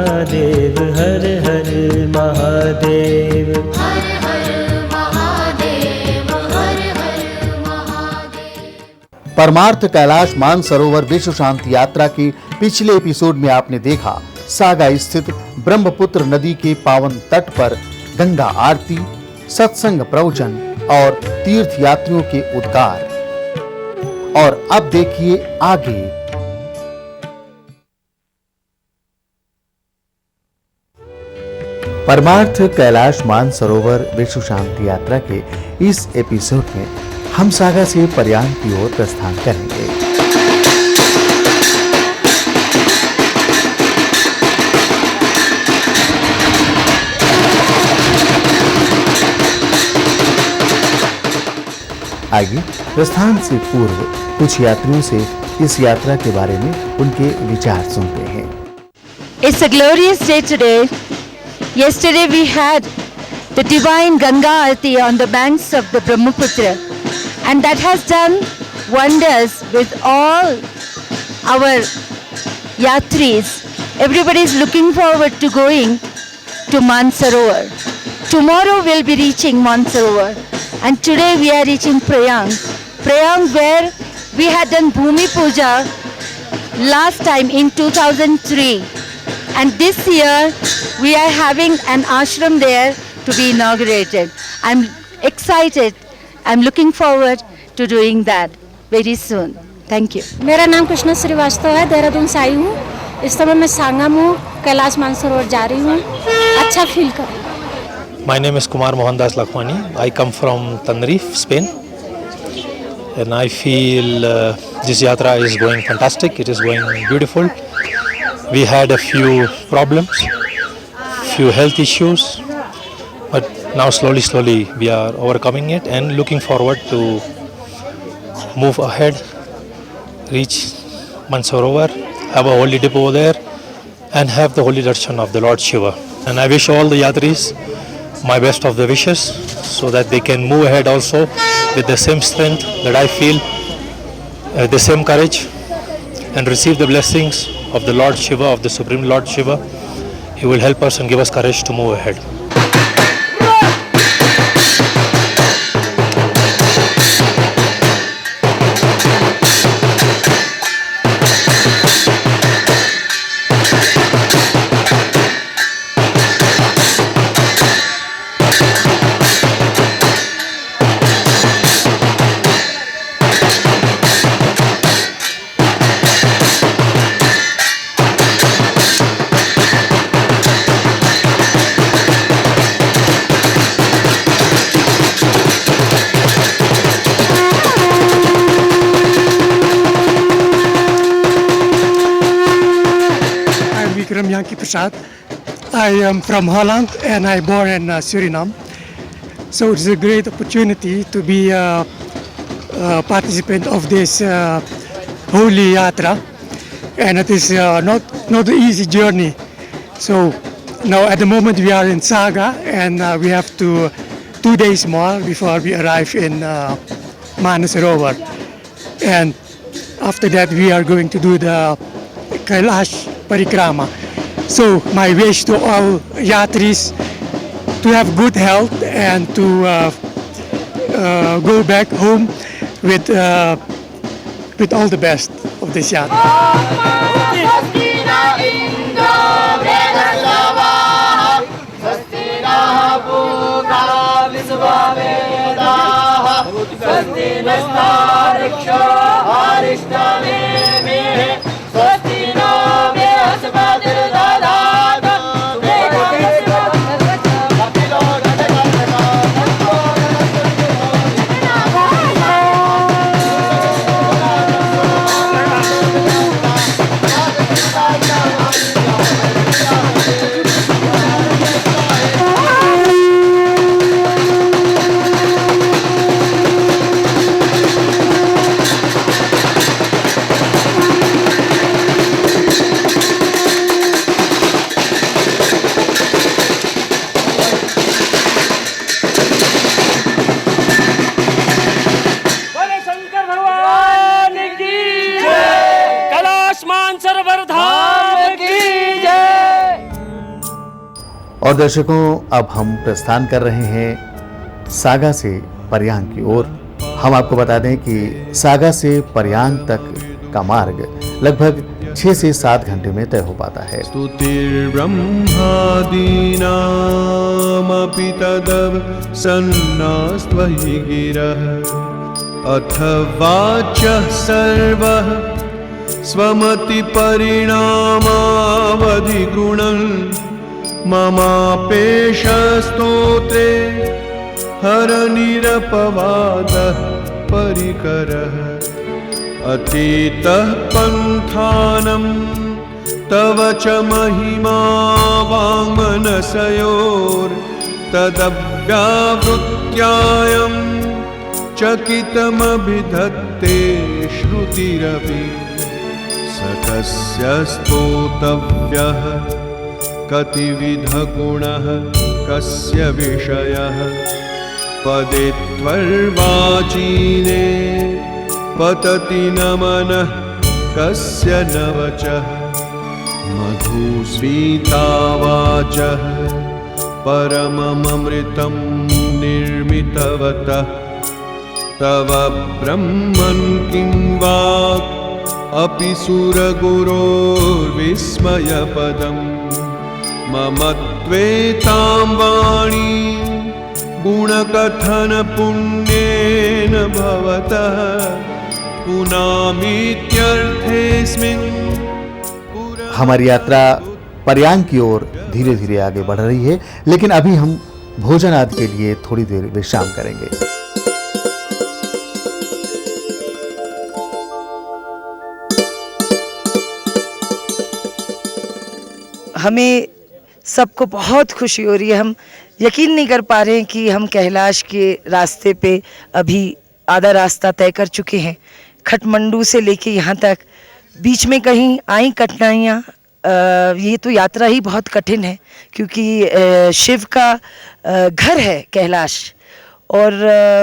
महादेव, हर हर महादेव। हर हर महादेव, हर हर महादेव। परमार्थ कैलाश मानसरोवर विश्व शांति यात्रा के पिछले एपिसोड में आपने देखा सागा स्थित ब्रह्मपुत्र नदी के पावन तट पर गंगा आरती, सत्संग प्रवचन और तीर्थ यात्रियों के उद्गार। और अब देखिए आगे। परमार्थ कैलाश मानसरोवर विश्व शांति यात्रा के इस एपिसोड में हम सागा से पर्यान की ओर प्रस्थान करेंगे। आइए प्रस्थान से पूर्व कुछ यात्रियों से इस यात्रा के बारे में उनके विचार सुनते हैं। It's a glorious day today. Yesterday we had the divine Ganga Aarti on the banks of the Brahmaputra, and that has done wonders with all our yatris. Everybody is looking forward to going to Mansarovar. Tomorrow we'll be reaching Mansarovar, and today we are reaching Prayag. Prayag, where we had done Bhumi Puja last time in 2003. And this year we are having an ashram there to be inaugurated. I'm excited. I'm looking forward to doing that very soon. Thank you. मेरा नाम कृष्णा श्रीवास्तव है, देहरादून से आई हूँ। इस समय मैं सांगम हूँ, कैलाश मानसरोवर जा रही हूँ। अच्छा फील कर। My name is Kumar Mohandas Lakhwani. I come from Tenerife, Spain, and I feel this yatra is going fantastic. It is going beautiful. We had a few problems, few health issues, but now slowly we are overcoming it and looking forward to move ahead, reach Mansarovar, have a holy dip over there, and have the holy darshan of the Lord Shiva. And I wish all the yatris my best of the wishes, so that they can move ahead also with the same strength that I feel, the same courage, and receive the blessings of the Lord Shiva, of the Supreme Lord Shiva. He will help us and give us courage to move ahead. Yankee Prasad. I am from Holland and I born in Suriname. So it's a great opportunity to be a participant of this holy yatra, and it is not an easy journey. So now at the moment we are in Saga, and we have 2 days more before we arrive in Manasarovar, and after that we are going to do the Kailash Parikrama. So my wish to all yatris to have good health and to go back home with all the best of this yatra. और दर्शकों, अब हम प्रस्थान कर रहे हैं saga से पर्यांग की ओर। हम आपको बता दें कि सागा से पर्यांग तक का मार्ग लगभग 6 से 7 घंटे में तय हो पाता है। स्तुतिर्ब्रह्मादीनामपि तदव सन्नास्त्वयि गिरः अथवाचः सर्वः स्वमतिपरिणामावधिगुणन् ममापेशस्तोत्रे हरनिरपवादः परिकरः अतीतः पन्थानं तव च महिमा वाङ्मनसयोर्तदव्यावृत्यायं चकितमभिधत्ते श्रुतिरपि स कस्य स्तोतव्यः कतिविधगुणः कस्य विषयः पदे त्वर्वाचीने पतति न मनः कस्य न वचः मधुस्मितावाचः परममृतं निर्मितवतः तव ब्रह्मन् किं वाक् अपि सुरगुरोर्विस्मयपदम् मम त्वेतां वाणी गुणकथनपुण्येन भवतः पुनामीत्यर्थेऽस्मिन्। हमारी यात्रा पर्यांग की ओर धीरे धीरे आगे बढ़ रही है, लेकिन अभी हम भोजन आदि के लिए थोड़ी देर विश्राम करेंगे। हमें सबको बहुत खुशी हो रही है। हम यकीन नहीं कर पा रहे हैं कि हम कैलाश के रास्ते पे अभी आधा रास्ता तय कर चुके हैं। खटमंडू से लेके यहाँ तक बीच में कहीं आई कठिनाइयाँ। ये तो यात्रा ही बहुत कठिन है, क्योंकि शिव का घर है कैलाश। और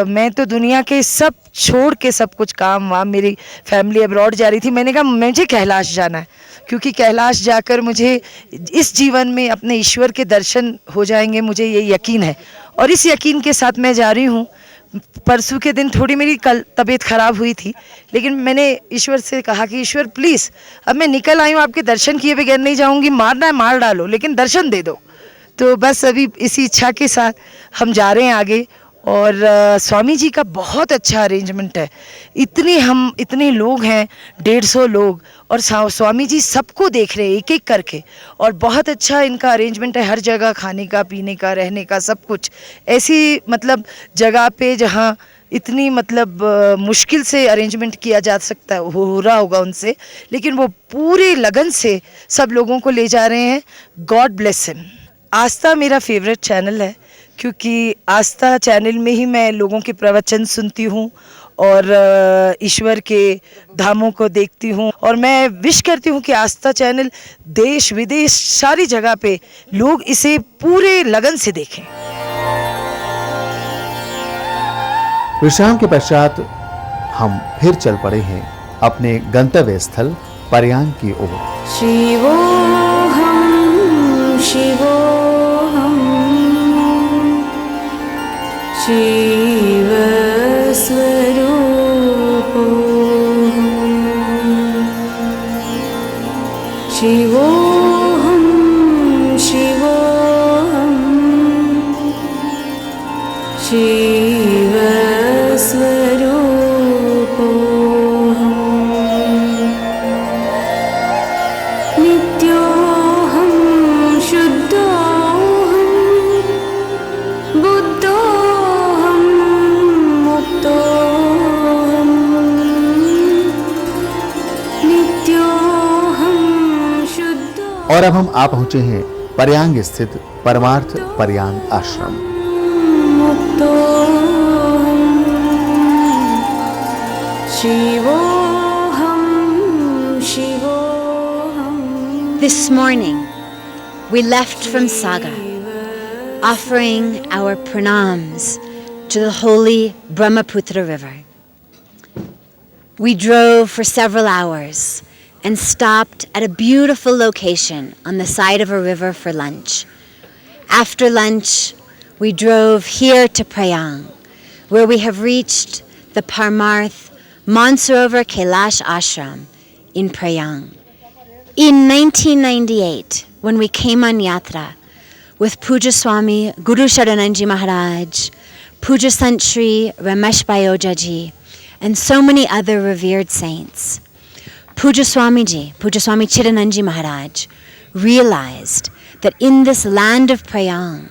मैं तो दुनिया के सब छोड़ के सब कुछ काम वाम, मेरी फैमिली अब्रॉड जा रही थी। मैंने कहा मुझे कैलाश जाना है, क्योंकि कैलाश जाकर मुझे इस जीवन में अपने ईश्वर के दर्शन हो जाएंगे, मुझे ये यकीन है। और इस यकीन के साथ मैं जा रही हूँ। परसों के दिन थोड़ी मेरी कल तबीयत ख़राब हुई थी, लेकिन मैंने ईश्वर से कहा कि ईश्वर प्लीज़, अब मैं निकल आई हूँ, आपके दर्शन किए बगैर नहीं जाऊँगी। मारना है मार डालो, लेकिन दर्शन दे दो। तो बस अभी इसी इच्छा के साथ हम जा रहे हैं आगे। और स्वामी जी का बहुत अच्छा अरेंजमेंट है। इतने लोग हैं, 150 लोग, और स्वामी जी सबको देख रहे हैं एक एक करके। और बहुत अच्छा इनका अरेंजमेंट है, हर जगह खाने का, पीने का, रहने का, सब कुछ ऐसी मतलब जगह पे जहाँ इतनी मतलब मुश्किल से अरेंजमेंट किया जा सकता है, हो रहा होगा उनसे, लेकिन वो पूरे लगन से सब लोगों को ले जा रहे हैं। God bless him. आस्था मेरा फेवरेट चैनल है, क्योंकि आस्था चैनल में ही मैं लोगों के प्रवचन सुनती हूँ और ईश्वर के धामों को देखती हूँ। और मैं विश करती हूँ कि आस्था चैनल देश विदेश सारी जगह पे लोग इसे पूरे लगन से देखें। विश्राम के पश्चात हम फिर चल पड़े हैं अपने गंतव्य स्थल पर्यांग की ओर। शिवोऽहं शिवोऽहं शिवस्वरूपोऽहं शिवोऽहं शिवोऽहं शिवस्वरूपोऽहं नित्योऽहं शुद्धोऽहं बुद्धोऽहं मुक्तोऽहं नित्योऽहं शुद्धो। और अब हम आ पहुंचे हैं पर्यांग स्थित परमार्थ पर्यांग आश्रम। This morning, we left from Saga, offering our pranams to the holy Brahmaputra River. We drove for several hours and stopped at a beautiful location on the side of a river for lunch. After lunch, we drove here to Prayang, where we have reached the Parmarth Mansarovar Kailash Ashram in Prayang. In 1998, when we came on Yatra with Puja Swami Guru Sharananji Maharaj, Puja Sant Shri Ramesh Bayoja and so many other revered saints, Puja Swami Chirananji Maharaj realized that in this land of Prayang,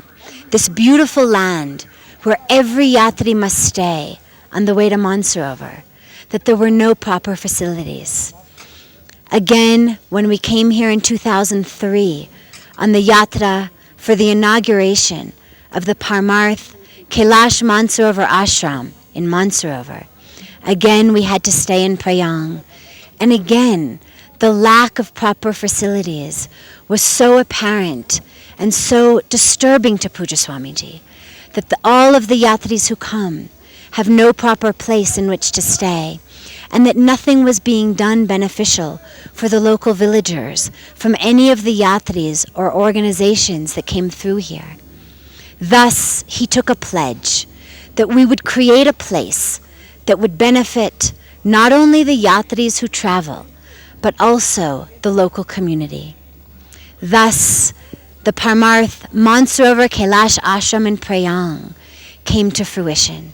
this beautiful land where every yatri must stay on the way to Mansarovar, that there were no proper facilities. Again, when we came here in 2003 on the yatra for the inauguration of the Parmarth Kailash Mansarovar Ashram in Mansarovar, again we had to stay in Prayang. And again, the lack of proper facilities was so apparent and so disturbing to Puja Swamiji that all of the yatris who come have no proper place in which to stay, and that nothing was being done beneficial for the local villagers from any of the yatris or organizations that came through here. Thus, he took a pledge that we would create a place that would benefit not only the yatris who travel, but also the local community. Thus, the Parmarth Mansarovar Kailash Ashram in Prayang came to fruition.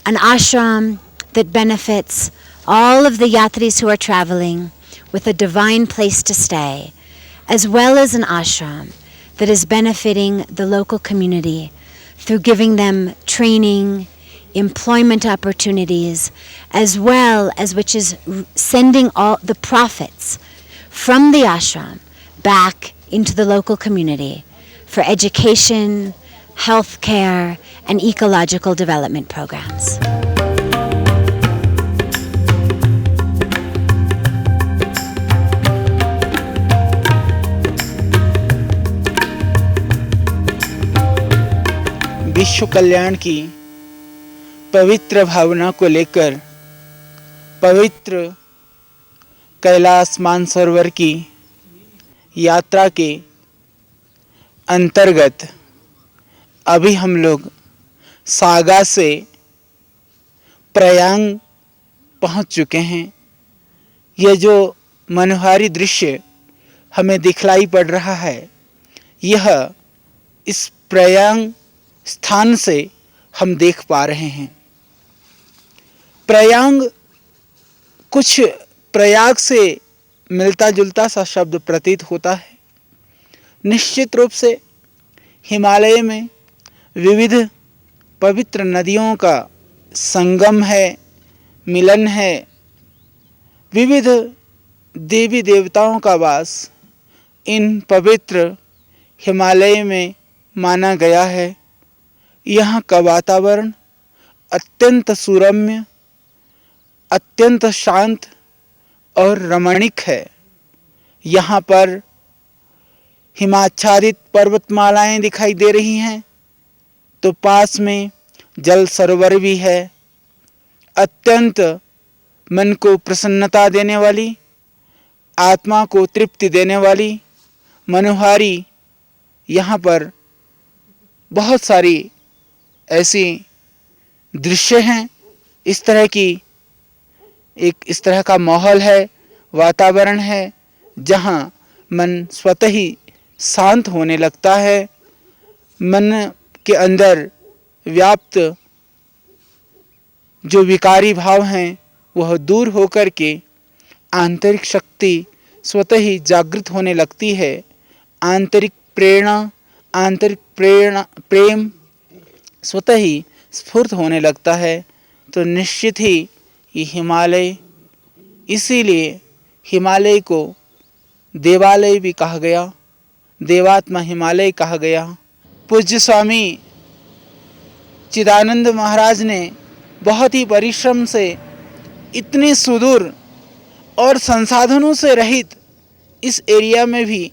An ashram that benefits all of the yatris who are traveling with a divine place to stay, as well as an ashram that is benefiting the local community through giving them training, employment opportunities, as well as which is sending all the profits from the ashram back into the local community for education, health care, and ecological development programs. विश्व कल्याण की पवित्र भावना को लेकर पवित्र कैलाश मानसरोवर की यात्रा के अंतर्गत अभी हम लोग सागा से प्रयाग पहुंच चुके हैं। ये जो मनोहारी दृश्य हमें दिखलाई पड़ रहा है, यह इस प्रयाग स्थान से हम देख पा रहे हैं। प्रयाग कुछ प्रयाग से मिलता जुलता सा शब्द प्रतीत होता है। निश्चित रूप से हिमालय में विविध पवित्र नदियों का संगम है, मिलन है, विविध देवी देवताओं का वास इन पवित्र हिमालय में माना गया है। यहाँ का वातावरण अत्यंत सुरम्य, अत्यंत शांत और रमणीक है। यहाँ पर हिमाच्छादित पर्वतमालाएं दिखाई दे रही हैं, तो पास में जल सरोवर भी है। अत्यंत मन को प्रसन्नता देने वाली, आत्मा को तृप्ति देने वाली मनोहारी यहाँ पर बहुत सारी ऐसी दृश्य हैं। इस तरह का माहौल है, वातावरण है, जहाँ मन स्वतः ही शांत होने लगता है। मन के अंदर व्याप्त जो विकारी भाव हैं वह दूर होकर के आंतरिक शक्ति स्वतः ही जागृत होने लगती है। आंतरिक प्रेम स्वतः ही स्फूर्त होने लगता है। तो निश्चित ही ये हिमालय, इसीलिए हिमालय को देवालय भी कहा गया, देवात्मा हिमालय कहा गया। पूज्य स्वामी चिदानंद महाराज ने बहुत ही परिश्रम से इतने सुदूर और संसाधनों से रहित इस एरिया में भी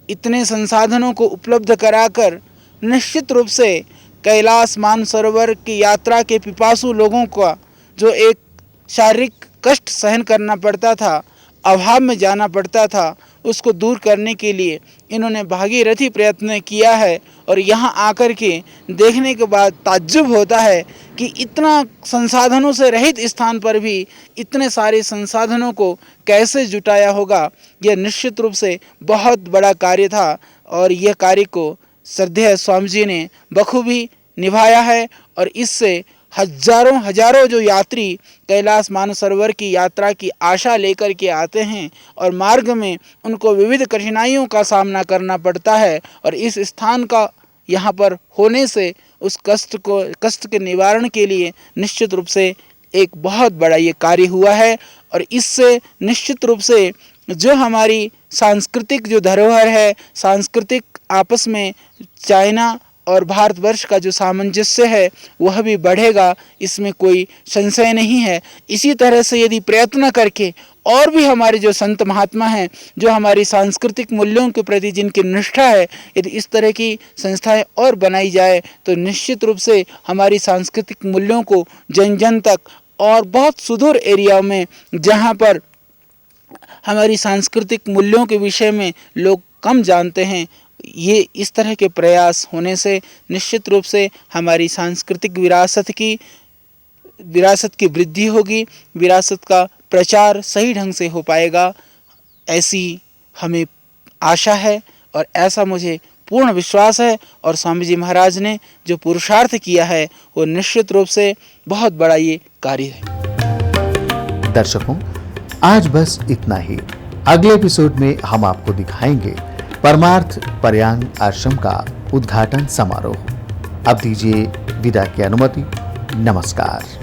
इतने संसाधनों को उपलब्ध कराकर निश्चित रूप से कैलाश मानसरोवर की यात्रा के पिपासु लोगों का जो एक शारीरिक कष्ट सहन करना पड़ता था, अभाव में जाना पड़ता था, उसको दूर करने के लिए इन्होंने भागीरथी प्रयत्न किया है। और यहाँ आकर के देखने के बाद ताज्जुब होता है कि इतना संसाधनों से रहित स्थान पर भी इतने सारे संसाधनों को कैसे जुटाया होगा। यह निश्चित रूप से बहुत बड़ा कार्य था और यह कार्य को श्रद्धेय स्वामी जी ने बखूबी निभाया है। और इससे हजारों जो यात्री कैलाश मानसरोवर की यात्रा की आशा लेकर के आते हैं और मार्ग में उनको विविध कठिनाइयों का सामना करना पड़ता है, और इस स्थान का यहाँ पर होने से उस कष्ट के निवारण के लिए निश्चित रूप से एक बहुत बड़ा ये कार्य हुआ है। और इससे निश्चित रूप से जो हमारी सांस्कृतिक जो धरोहर है, सांस्कृतिक आपस में चाइना और भारतवर्ष का जो सामंजस्य है वह भी बढ़ेगा, इसमें कोई संशय नहीं है। इसी तरह से यदि प्रयत्न करके और भी हमारे जो संत महात्मा हैं, जो हमारी सांस्कृतिक मूल्यों के प्रति जिनकी निष्ठा है, यदि इस तरह की संस्थाएं और बनाई जाए तो निश्चित रूप से हमारी सांस्कृतिक मूल्यों को जन जन तक और बहुत सुदूर एरिया में जहाँ पर हमारी सांस्कृतिक मूल्यों के विषय में लोग कम जानते हैं, ये इस तरह के प्रयास होने से निश्चित रूप से हमारी सांस्कृतिक विरासत की वृद्धि होगी, विरासत का प्रचार सही ढंग से हो पाएगा, ऐसी हमें आशा है और ऐसा मुझे पूर्ण विश्वास है। और स्वामी जी महाराज ने जो पुरुषार्थ किया है वो निश्चित रूप से बहुत बड़ा ये कार्य है। दर्शकों, आज बस इतना ही। अगले एपिसोड में हम आपको दिखाएंगे परमार्थ पर्यांग आश्रम का उद्घाटन समारोह। अब दीजिए विदा की अनुमति। नमस्कार।